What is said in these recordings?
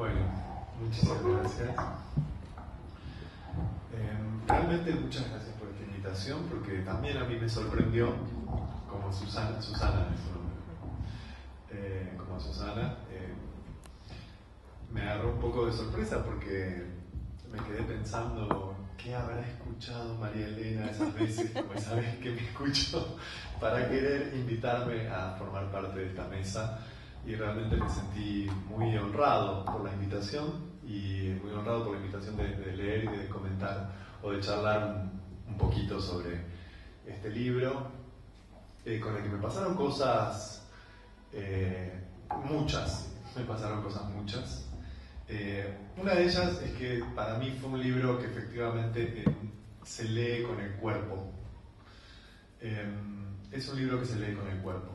Bueno, muchísimas gracias. Realmente muchas gracias por esta invitación, porque también a mí me sorprendió, como Susana es su nombre, como Susana, me agarró un poco de sorpresa porque me quedé pensando qué habrá escuchado María Elena esas veces, como esa vez que me escuchó, para querer invitarme a formar parte de esta mesa. Y realmente me sentí muy honrado por la invitación y muy honrado por la invitación de leer y de comentar o de charlar un poquito sobre este libro, con el que me pasaron cosas, me pasaron cosas muchas. Una de ellas es que para mí fue un libro que efectivamente se lee con el cuerpo. Es un libro que se lee con el cuerpo.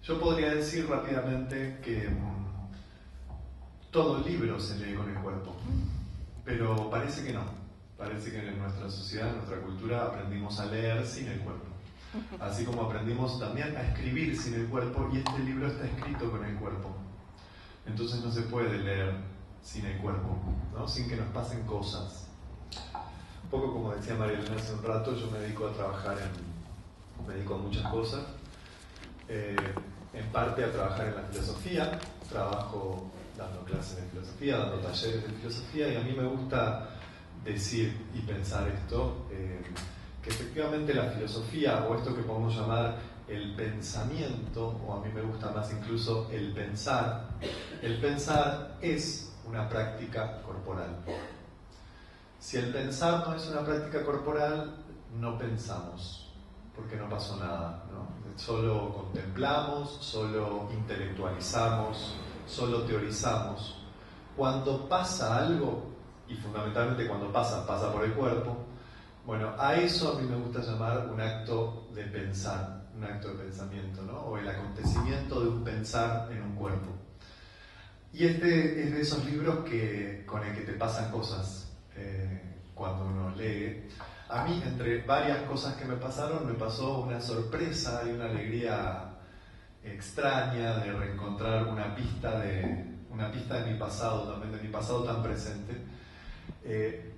Yo podría decir rápidamente que todo libro se lee con el cuerpo, pero parece que no. Parece que en nuestra sociedad, en nuestra cultura, aprendimos a leer sin el cuerpo. Así como aprendimos también a escribir sin el cuerpo, y este libro está escrito con el cuerpo. Entonces no se puede leer sin el cuerpo, ¿no? Sin que nos pasen cosas. Un poco como decía María Elena hace un rato, yo me dedico a trabajar me dedico a muchas cosas. En parte a trabajar en la filosofía, trabajo dando clases de filosofía, dando talleres de filosofía, y a mí me gusta decir y pensar esto, que efectivamente la filosofía, o esto que podemos llamar el pensamiento, o a mí me gusta más incluso el pensar es una práctica corporal. Si el pensar no es una práctica corporal, no pensamos, porque no pasó nada, ¿no? Solo contemplamos, solo intelectualizamos, solo teorizamos. Cuando pasa algo, y fundamentalmente cuando pasa por el cuerpo, bueno, a eso a mí me gusta llamar un acto de pensar, un acto de pensamiento, ¿no? O el acontecimiento de un pensar en un cuerpo. Y este es de esos libros con el que te pasan cosas cuando uno lee. A mí, entre varias cosas que me pasaron, me pasó una sorpresa y una alegría extraña de reencontrar una pista de mi pasado, también de mi pasado tan presente.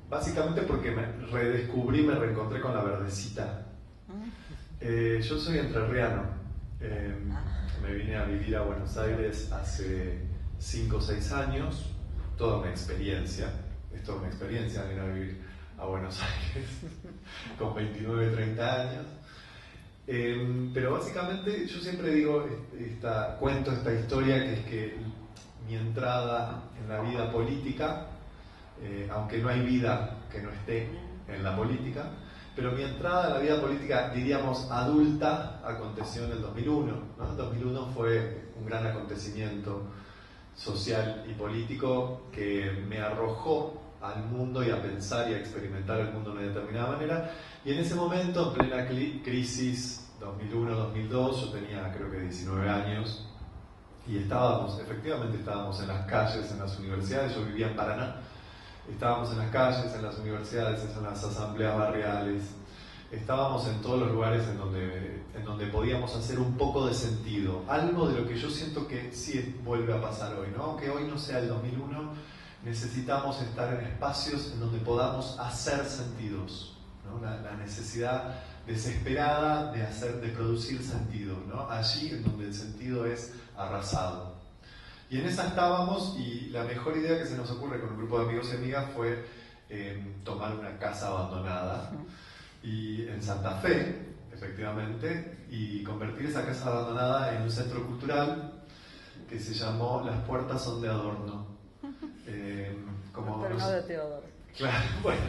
Básicamente porque me reencontré con la verdecita. Yo soy entrerriano. Me vine a vivir a Buenos Aires hace 5 o 6 años, toda una experiencia. Es toda una experiencia venir a vivir a Buenos Aires con 29, 30 años. Pero básicamente yo siempre digo, cuento esta historia, que es que mi entrada en la vida política, aunque no hay vida que no esté en la política, pero mi entrada en la vida política, diríamos adulta, aconteció en el 2001, ¿no? El 2001 fue un gran acontecimiento social y político que me arrojó al mundo y a pensar y a experimentar el mundo de una determinada manera. Y en ese momento, en plena crisis 2001-2002, yo tenía creo que 19 años y efectivamente estábamos en las calles, en las universidades. Yo vivía en Paraná. Estábamos en las calles, en las universidades, en las asambleas barriales. Estábamos en todos los lugares en donde podíamos hacer un poco de sentido. Algo de lo que yo siento que sí vuelve a pasar hoy, ¿no? Aunque hoy no sea el 2001, necesitamos estar en espacios en donde podamos hacer sentidos, ¿no? La necesidad desesperada de producir sentido, ¿no? Allí en donde el sentido es arrasado. Y en esa estábamos, y la mejor idea que se nos ocurre con un grupo de amigos y amigas fue tomar una casa abandonada y en Santa Fe, efectivamente, y convertir esa casa abandonada en un centro cultural que se llamó Las Puertas Son de Adorno. Pero no de Teodoro. Claro, bueno,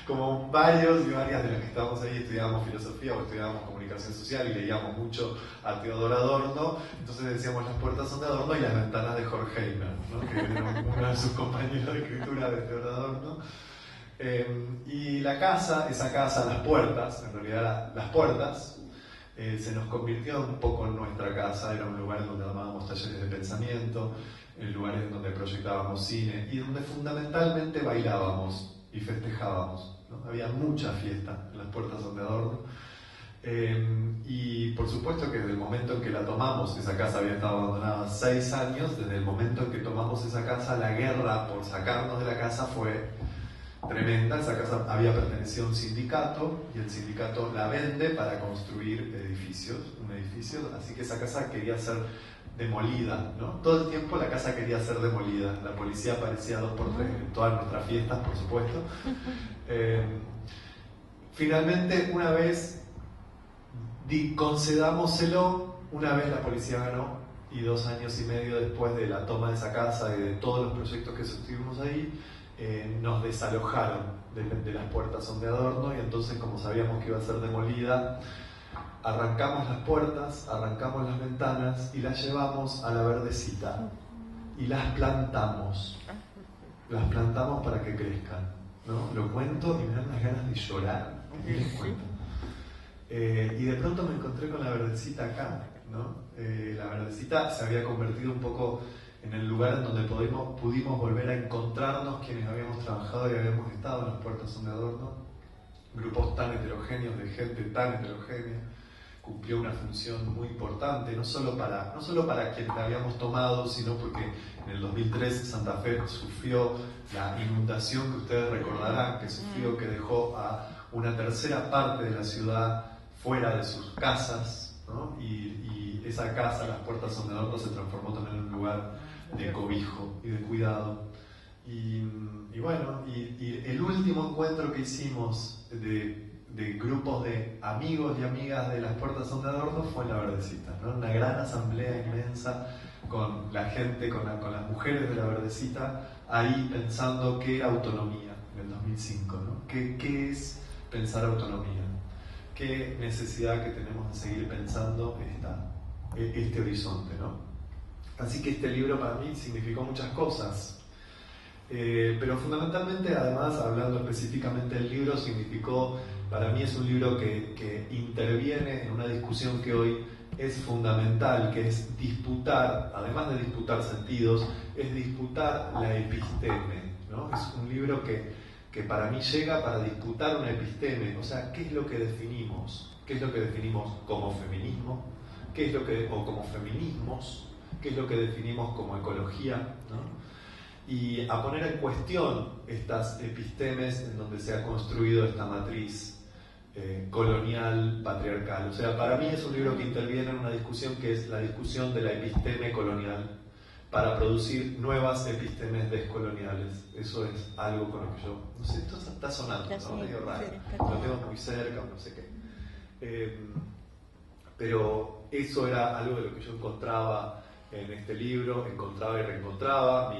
como varios y varias de los que estábamos ahí estudiábamos filosofía o estudiábamos comunicación social y leíamos mucho a Teodoro Adorno, entonces decíamos Las Puertas Son de Adorno y Las Ventanas de Horkheimer, ¿no? Que era uno de sus compañeros de escritura de Teodoro Adorno. Y esa casa, Las Puertas, en realidad Las Puertas, se nos convirtió un poco en nuestra casa. Era un lugar donde armábamos talleres de pensamiento, en lugares en donde proyectábamos cine y donde fundamentalmente bailábamos y festejábamos, ¿no? Había mucha fiesta en Las Puertas Son de Adorno. Y por supuesto que desde el momento en que la tomamos, esa casa había estado abandonada 6 años, desde el momento en que tomamos esa casa, la guerra por sacarnos de la casa fue tremenda. Esa casa había pertenecido a un sindicato y el sindicato la vende para construir un edificio, así que esa casa quería ser demolida, ¿no? Todo el tiempo la casa quería ser demolida. La policía aparecía 2x3 en todas nuestras fiestas, por supuesto. Finalmente, una vez concedámoselo, una vez la policía ganó, y 2 años y medio después de la toma de esa casa y de todos los proyectos que sostuvimos ahí, nos desalojaron de las puertas son de adorno, y entonces, como sabíamos que iba a ser demolida, arrancamos las puertas, arrancamos las ventanas y las llevamos a la Verdecita y las plantamos para que crezcan, ¿no? Lo cuento y me dan las ganas de llorar. ¿Qué les cuento? Y de pronto me encontré con la Verdecita acá, ¿no? La Verdecita se había convertido un poco en el lugar en donde pudimos volver a encontrarnos quienes habíamos trabajado y habíamos estado en las puertas son de adorno, grupos tan heterogéneos, de gente tan heterogénea. Cumplió una función muy importante, no solo para quienes la habíamos tomado, sino porque en el 2003 Santa Fe sufrió la inundación que ustedes recordarán, que sufrió, que dejó a una tercera parte de la ciudad fuera de sus casas, ¿no? Y esa casa, las puertas son de adorno, se transformó también en un lugar de cobijo y de cuidado. Y bueno, y el último encuentro que hicimos de grupos de amigos y amigas de las puertas son de adorno fue en la Verdecita, ¿no? Una gran asamblea inmensa con la gente, con las mujeres de la Verdecita, ahí pensando qué era autonomía en el 2005, ¿no? ¿Qué es pensar autonomía? ¿Qué necesidad que tenemos de seguir pensando este horizonte, ¿no? Así que este libro para mí significó muchas cosas. Pero fundamentalmente, además, hablando específicamente del libro, para mí es un libro que interviene en una discusión que hoy es fundamental, que es disputar, además de disputar sentidos, es disputar la episteme, ¿no? Es un libro que para mí llega para disputar una episteme, o sea, ¿qué es lo que definimos? ¿Qué es lo que definimos como feminismo? O como feminismos? ¿Qué es lo que definimos como ecología, ¿no? Y a poner en cuestión estas epistemes en donde se ha construido esta matriz colonial, patriarcal. O sea, para mí es un libro que interviene en una discusión que es la discusión de la episteme colonial para producir nuevas epistemes descoloniales. Eso es algo con lo que yo... No sé, esto está sonando, ¿no? Medio raro. Lo tengo muy cerca, no sé qué. Pero eso era algo de lo que yo encontraba en este libro, encontraba y reencontraba.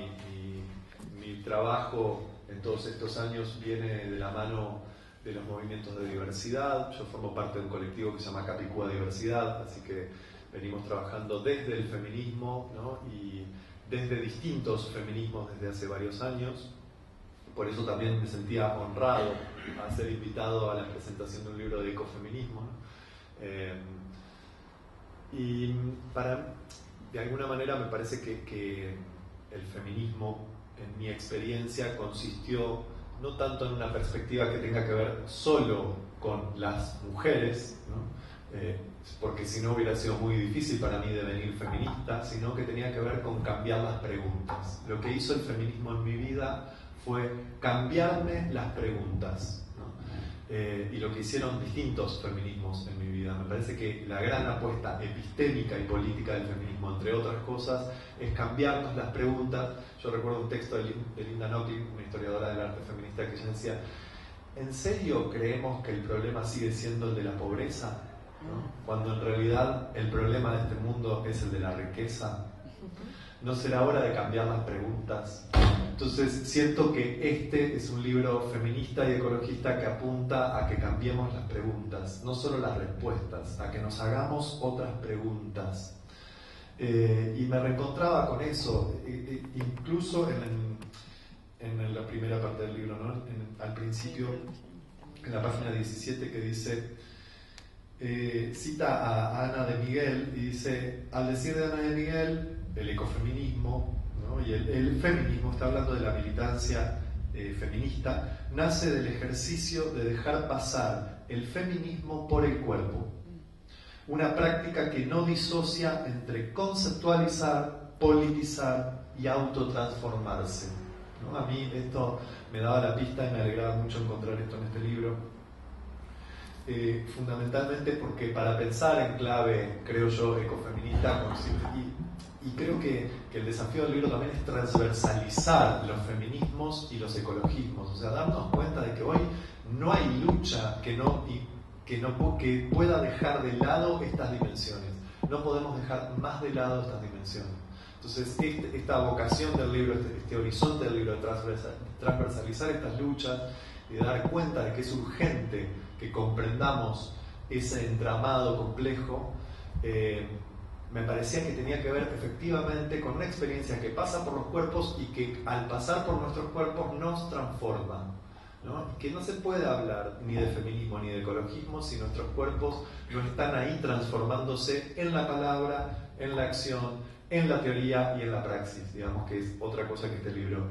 Mi trabajo en todos estos años viene de la mano de los movimientos de diversidad. Yo formo parte de un colectivo que se llama Capicúa Diversidad, así que venimos trabajando desde el feminismo, ¿no? Y desde distintos feminismos desde hace varios años. Por eso también me sentía honrado a ser invitado a la presentación de un libro de ecofeminismo, ¿no? Y de alguna manera me parece que el feminismo, en mi experiencia, consistió no tanto en una perspectiva que tenga que ver solo con las mujeres, ¿no? Porque si no hubiera sido muy difícil para mí devenir feminista, sino que tenía que ver con cambiar las preguntas. Lo que hizo el feminismo en mi vida fue cambiarme las preguntas, ¿no? Y lo que hicieron distintos feminismos en mi vida. Me parece que la gran apuesta epistémica y política del feminismo, entre otras cosas, es cambiarnos las preguntas. Yo recuerdo un texto de Linda Nochlin, una historiadora del arte feminista, que ella decía: ¿en serio creemos que el problema sigue siendo el de la pobreza, ¿no? Cuando en realidad el problema de este mundo es el de la riqueza? ¿No será hora de cambiar las preguntas? Entonces siento que este es un libro feminista y ecologista que apunta a que cambiemos las preguntas, no solo las respuestas, a que nos hagamos otras preguntas. Y me reencontraba con eso, incluso en la primera parte del libro, ¿no? Al principio, en la página 17, que dice, cita a Ana de Miguel y dice: al decir de Ana de Miguel, el ecofeminismo, ¿no? Y el feminismo, está hablando de la militancia feminista, nace del ejercicio de dejar pasar el feminismo por el cuerpo. una práctica que no disocia entre conceptualizar, politizar y autotransformarse, ¿no? A mí esto me daba la pista y me alegraba mucho encontrar esto en este libro, fundamentalmente porque para pensar en clave, creo yo, ecofeminista, y creo que el desafío del libro también es transversalizar los feminismos y los ecologismos, o sea, darnos cuenta de que hoy no hay lucha que pueda dejar de lado estas dimensiones. No podemos dejar más de lado estas dimensiones. Entonces, esta vocación del libro, este horizonte del libro de transversalizar estas luchas y de dar cuenta de que es urgente que comprendamos ese entramado complejo, me parecía que tenía que ver efectivamente con una experiencia que pasa por los cuerpos y que al pasar por nuestros cuerpos nos transforma, ¿no? Y que no se puede hablar ni de feminismo ni de ecologismo si nuestros cuerpos no están ahí transformándose en la palabra, en la acción, en la teoría y en la praxis, digamos que es otra cosa que este libro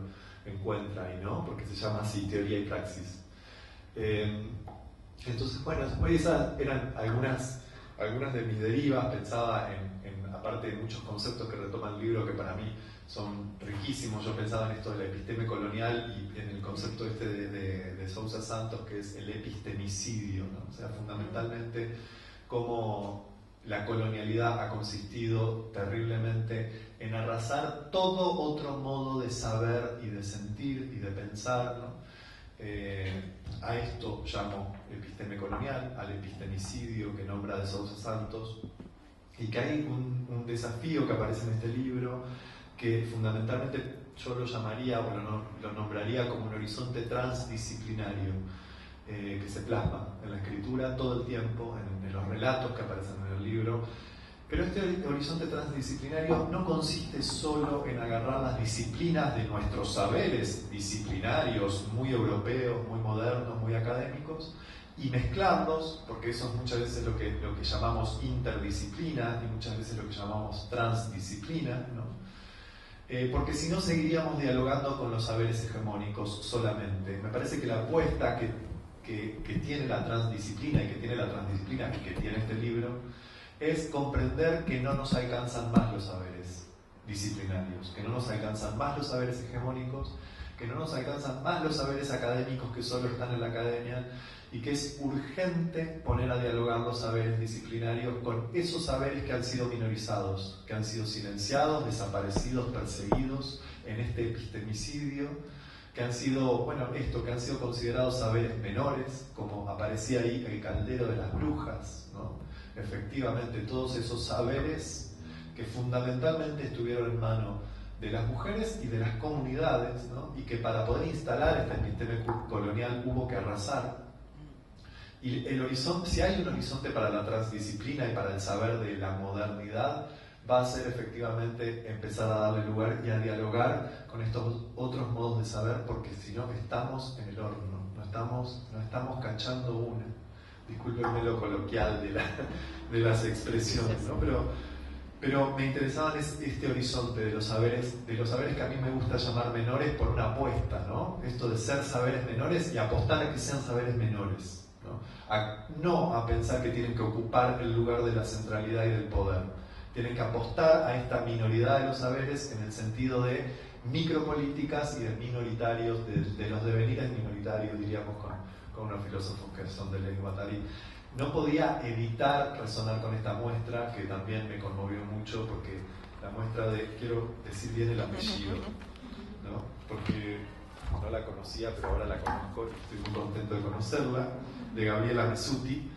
encuentra ahí, ¿no? Porque se llama así, teoría y praxis. Entonces, bueno, esas eran algunas de mis derivas. Pensaba aparte de muchos conceptos que retoma el libro que para mí son riquísimos. Yo pensaba en esto de la episteme colonial y en el concepto de Sousa Santos, que es el epistemicidio, ¿no? O sea, fundamentalmente cómo la colonialidad ha consistido terriblemente en arrasar todo otro modo de saber y de sentir y de pensar, ¿no? A esto llamo episteme colonial, al epistemicidio que nombra de Sousa Santos, y que hay un desafío que aparece en este libro que fundamentalmente yo lo llamaría, o lo nombraría como un horizonte transdisciplinario, que se plasma en la escritura todo el tiempo, en los relatos que aparecen en el libro. Pero este horizonte transdisciplinario no consiste solo en agarrar las disciplinas de nuestros saberes disciplinarios, muy europeos, muy modernos, muy académicos, y mezclarlos, porque eso es muchas veces lo que llamamos interdisciplina y muchas veces lo que llamamos transdisciplina, ¿no? Porque si no seguiríamos dialogando con los saberes hegemónicos solamente. Me parece que la apuesta que tiene la transdisciplina y que tiene este libro es comprender que no nos alcanzan más los saberes disciplinarios, que no nos alcanzan más los saberes hegemónicos, que no nos alcanzan más los saberes académicos que solo están en la academia, y que es urgente poner a dialogar los saberes disciplinarios con esos saberes que han sido minorizados, que han sido silenciados, desaparecidos, perseguidos en este epistemicidio, que han sido, que han sido considerados saberes menores, como aparecía ahí el caldero de las brujas, ¿no? Efectivamente, todos esos saberes que fundamentalmente estuvieron en mano de las mujeres y de las comunidades, ¿no? Y que para poder instalar este episteme colonial hubo que arrasar. Y el horizonte, si hay un horizonte para la transdisciplina y para el saber de la modernidad, va a ser efectivamente empezar a darle lugar y a dialogar con estos otros modos de saber, porque si no estamos en el horno, no estamos cachando una. Discúlpenme lo coloquial de las expresiones, ¿no? Pero me interesaba este horizonte de los saberes que a mí me gusta llamar menores por una apuesta, ¿no? Esto de ser saberes menores y apostar a que sean saberes menores, ¿no? No a pensar que tienen que ocupar el lugar de la centralidad y del poder. Tienen que apostar a esta minoridad de los saberes en el sentido de micropolíticas y de minoritarios, de los devenires minoritarios, diríamos con unos filósofos que son de Deleuze y Guattari. No podía evitar resonar con esta muestra, que también me conmovió mucho, porque la muestra quiero decir bien el apellido, ¿no? Porque no la conocía, pero ahora la conozco, estoy muy contento de conocerla, de Gabriela Messuti,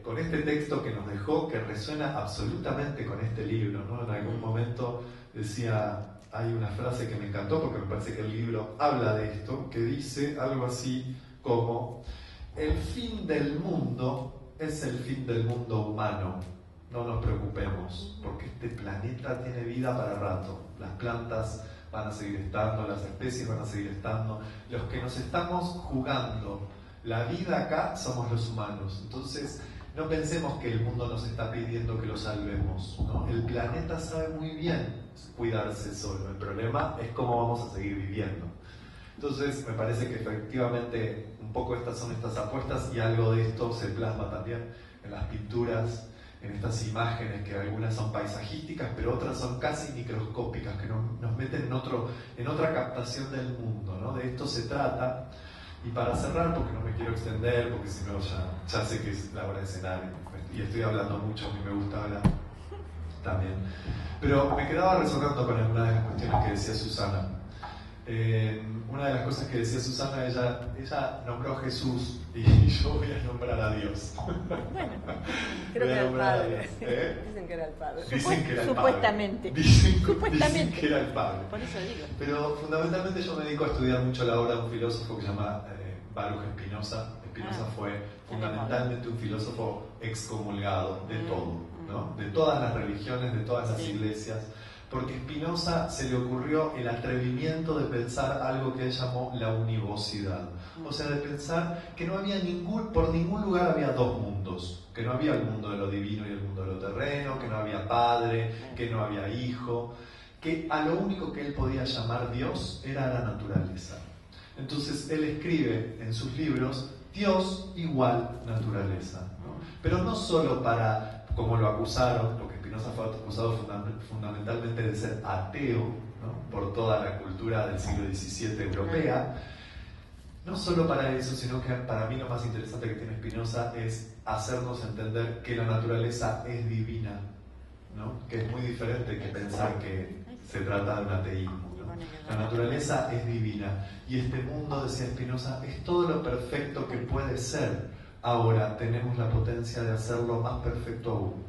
con este texto que nos dejó, que resuena absolutamente con este libro, ¿no? En algún momento decía, hay una frase que me encantó, porque me parece que el libro habla de esto, que dice algo así como: el fin del mundo es el fin del mundo humano. No nos preocupemos, porque este planeta tiene vida para rato. Las plantas van a seguir estando, las especies van a seguir estando. Los que nos estamos jugando la vida acá somos los humanos. Entonces, no pensemos que el mundo nos está pidiendo que lo salvemos, ¿no? El planeta sabe muy bien cuidarse solo. El problema es cómo vamos a seguir viviendo. Entonces, me parece que efectivamente un poco estas son estas apuestas, y algo de esto se plasma también en las pinturas en estas imágenes que algunas son paisajísticas, pero otras son casi microscópicas, que nos meten en otra captación del mundo, ¿no? De esto se trata. Y para cerrar, porque no me quiero extender, porque si no ya sé que es la hora de cenar y estoy hablando mucho, a mí me gusta hablar también. Pero me quedaba resonando con alguna de las cuestiones que decía Susana. Una de las cosas que decía Susana, ella nombró a Jesús y yo voy a nombrar a Dios. Bueno, creo que era el Padre. Dicen que era el Padre. Dicen que era el Supuestamente. Padre. Dicen Supuestamente. que era el Padre. Por eso digo. Pero fundamentalmente yo me dedico a estudiar mucho la obra de un filósofo que se llama Baruch Spinoza. Spinoza fue fundamentalmente un filósofo excomulgado de todo, ¿no? De todas las religiones, de todas las iglesias. Porque Spinoza se le ocurrió el atrevimiento de pensar algo que él llamó la univocidad. O sea, de pensar que no había por ningún lugar había dos mundos. Que no había el mundo de lo divino y el mundo de lo terreno, que no había padre, que no había hijo. Que a lo único que él podía llamar Dios era la naturaleza. Entonces él escribe en sus libros Dios igual naturaleza, ¿no? Pero no solo para, como lo acusaron, porque Spinoza fue acusado fundamentalmente de ser ateo, ¿no? Por toda la cultura del siglo XVII europea, no solo para eso, sino que para mí lo más interesante que tiene Spinoza es hacernos entender que la naturaleza es divina, ¿no? Que es muy diferente que pensar que se trata de un ateísmo. La naturaleza es divina y este mundo, decía Spinoza, es todo lo perfecto que puede ser. Ahora tenemos la potencia de hacerlo más perfecto aún.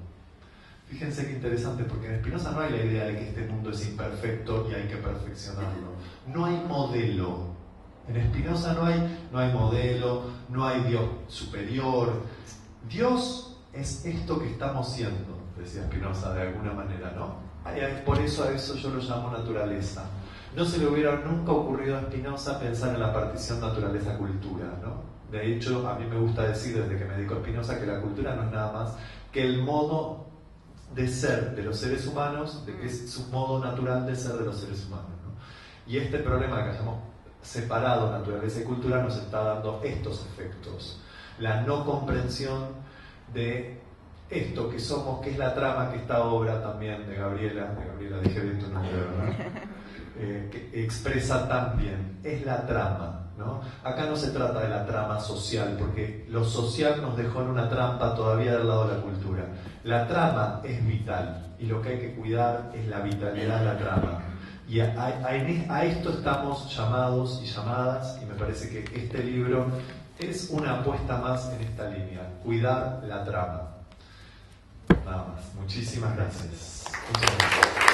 Fíjense qué interesante, porque en Spinoza no hay la idea de que este mundo es imperfecto y hay que perfeccionarlo. No hay modelo. En Spinoza no hay modelo, no hay Dios superior. Dios es esto que estamos siendo, decía Spinoza de alguna manera, ¿no? Por eso a eso yo lo llamo naturaleza. No se le hubiera nunca ocurrido a Spinoza pensar en la partición naturaleza-cultura, ¿no? De hecho, a mí me gusta decir desde que me dedico a Spinoza que la cultura no es nada más que el modo de ser de los seres humanos, de que es su modo natural de ser de los seres humanos, ¿no? Y este problema que hayamos separado naturaleza y cultura nos está dando estos efectos. La no comprensión de esto que somos, que es la trama que esta obra también de Gabriela dije bien tu nombre, ¿verdad? Que expresa tan bien, es la trama, ¿no? Acá no se trata de la trama social, porque lo social nos dejó en una trampa todavía del lado de la cultura. La trama es vital, y lo que hay que cuidar es la vitalidad de la trama. Y a esto estamos llamados y llamadas, y me parece que este libro es una apuesta más en esta línea, cuidar la trama. Nada más. Muchísimas gracias. Muchas gracias.